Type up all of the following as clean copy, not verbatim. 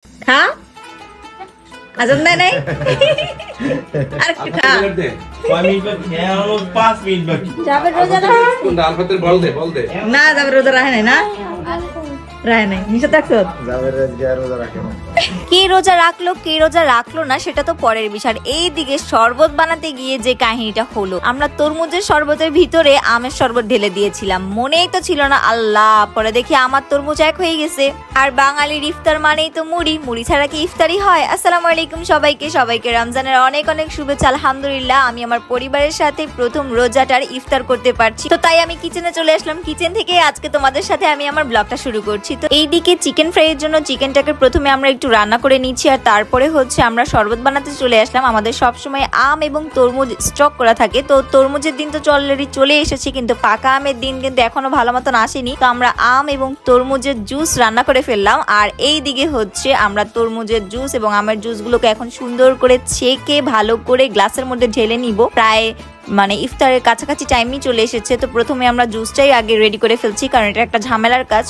খা আজান দেয় নাই আর একটু খা যাবে রোজা না যাবে রোজা রাখে নাই না রাখে নাই নিষেধ রাখছো কে রোজা রাখলো কে রোজা রাখলো না সেটা তো পরের বিষয়। এইদিকে শরবত বানাতে গিয়ে যে কাহিনীটা হলো, আমরা তরমুজের শরবতের ভিতরে আমের শরবত ঢেলে দিয়েছিলাম, মনেই তো ছিল না আল্লাহ, পরে দেখি আমার তরমুজ এক হয়ে গেছে। আর বাঙালির ইফতার মানেই তো মুড়ি, মুড়ি ছাড়া কি ইফতারি হয়? আসসালামু আলাইকুম সবাইকে রমজানের অনেক অনেক শুভেচ্ছা। আলহামদুলিল্লাহ আমি আমার পরিবারের সাথে প্রথম রোজাটার ইফতার করতে পারছি, তো তাই আমি কিচেনে চলে আসলাম। কিচেন থেকে আজকে তোমাদের সাথে আমি আমার ব্লগটা শুরু করছি। তো এইদিকে চিকেন ফ্রাই এর জন্য চিকেনটাকে প্রথমে আমরা একটু রান্না করে নিচ্ছি, আর তারপরে হচ্ছে আমরা শরবত বানাতে চলে আসলাম। আমাদের সবসময় আম এবং তরমুজ স্টক করা থাকে, তো তরমুজের দিন তো অলরেডি চলে এসেছে, কিন্তু পাকা আমের দিন কিন্তু এখনো ভালো মতন আসেনি। তো আমরা আম এবং তরমুজের জুস রান্না করে ফেললাম। আর এই দিকে হচ্ছে আমরা তরমুজের জুস এবং আমের জুসগুলোকে এখন সুন্দর করে ছেঁকে ভালো করে গ্লাসের মধ্যে ঢেলে নিব। প্রায় মানে ইফতারের কাছাকাছি টাইমই চলে এসেছে, তো প্রথমে আমরা জুসটাই আগে রেডি করে ফেলছি, কারণ এটা একটা ঝামেলার কাজ।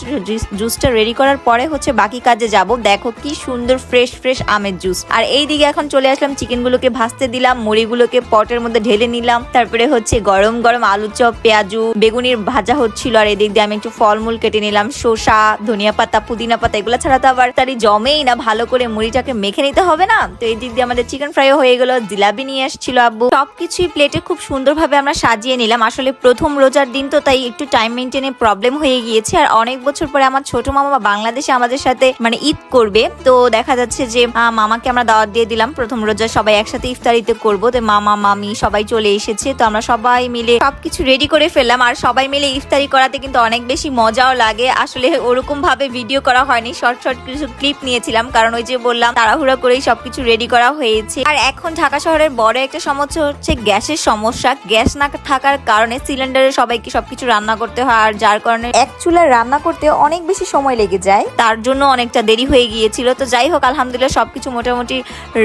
জুসটা রেডি করার পরে হচ্ছে বাকি কাজে যাব। দেখো কি সুন্দর ফ্রেশ আমের জুস। আর এই দিকে এখন চলে আসলাম, চিকেনগুলোকে ভাজতে দিলাম, মুড়িগুলোকে পটের মধ্যে ঢেলে নিলাম, তারপরে হচ্ছে গরম গরম আলু চপ, পেঁয়াজু, বেগুনির ভাজা হচ্ছিল। আর এদিক দিয়ে আমি একটু ফলমূল কেটে নিলাম, শসা, ধনিয়া পাতা, পুদিনা পাতা, এগুলো ছাড়া তো আবার তারই জমেই না, ভালো করে মুড়িটাকে মেখে নিতে হবে না। তো এই দিক দিয়ে আমাদের চিকেন ফ্রাইও হয়ে গেল, জিলাপি নিয়ে আসছিল আব্বু, সবকিছুই প্লেটে খুব সুন্দরভাবে আমরা সাজিয়ে নিলাম। আসলে প্রথম রোজার দিন তো, তাই একটু টাইম মেনটেনে প্রবলেম হয়ে গিয়েছে। আর অনেক বছর পরে আমার ছোট মামা বাংলাদেশে আমাদের সাথে মানে ঈদ করবে, তো দেখা যাচ্ছে যে মামাকে আমরা দাওয়াত দিয়ে দিলাম প্রথম রোজা সবাই একসাথে ইফতারিতে করবো। তো মামা মামি সবাই চলে এসেছে, তো আমরা সবাই মিলে সবকিছু রেডি করে ফেললাম। আর সবাই মিলে ইফতারি করাতে কিন্তু অনেক বেশি মজাও লাগে। আসলে ওরকম ভাবে ভিডিও করা হয়নি, শর্ট কিছু ক্লিপ নিয়েছিলাম, কারণ ওই যে বললাম তাড়াহুড়া করেই সবকিছু রেডি করা হয়েছে। আর এখন ঢাকা শহরের বড় একটা সমস্যা হচ্ছে গ্যাসের সমস্যা। গ্যাস না থাকার কারণে সিলিন্ডারে সবাইকে সবকিছু রান্না করতে হয়, আর যার কারণে এক চুলায় রান্না করতে অনেক বেশি সময় লেগে যায়, তার জন্য অনেকটা দেরি হয়ে গিয়েছিল। তো যাই হোক আলহামদুলিল্লাহ সবকিছু মোটামুটি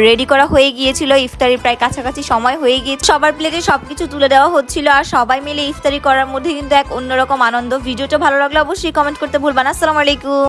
রেডি করা হয়ে গিয়েছিল, ইফতারি প্রায় কাছাকাছি সময় হয়ে গিয়েছে, সবার প্লেটে সবকিছু তুলে দেওয়া হচ্ছিল। আর সবাই মিলে ইফতারি করার মধ্যে কিন্তু এক অন্যরকম আনন্দ। ভিডিওটা ভালো লাগলে অবশ্যই কমেন্ট করতে ভুলবেন। আসসালামু আলাইকুম।